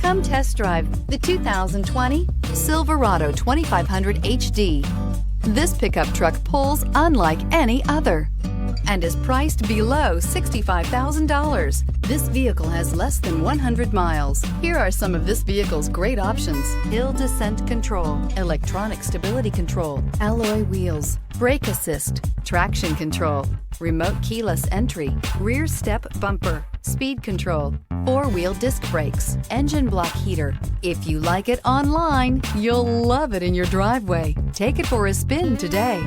Come test drive the 2020 Silverado 2500 HD. This pickup truck pulls unlike any other and is priced below $65,000. This vehicle has less than 100 miles. Here are some of this vehicle's great options: hill descent control, electronic stability control, alloy wheels, brake assist, traction control, remote keyless entry, rear step bumper, speed control, four-wheel disc brakes, engine block heater. If you like it online, you'll love it in your driveway. Take it for a spin today.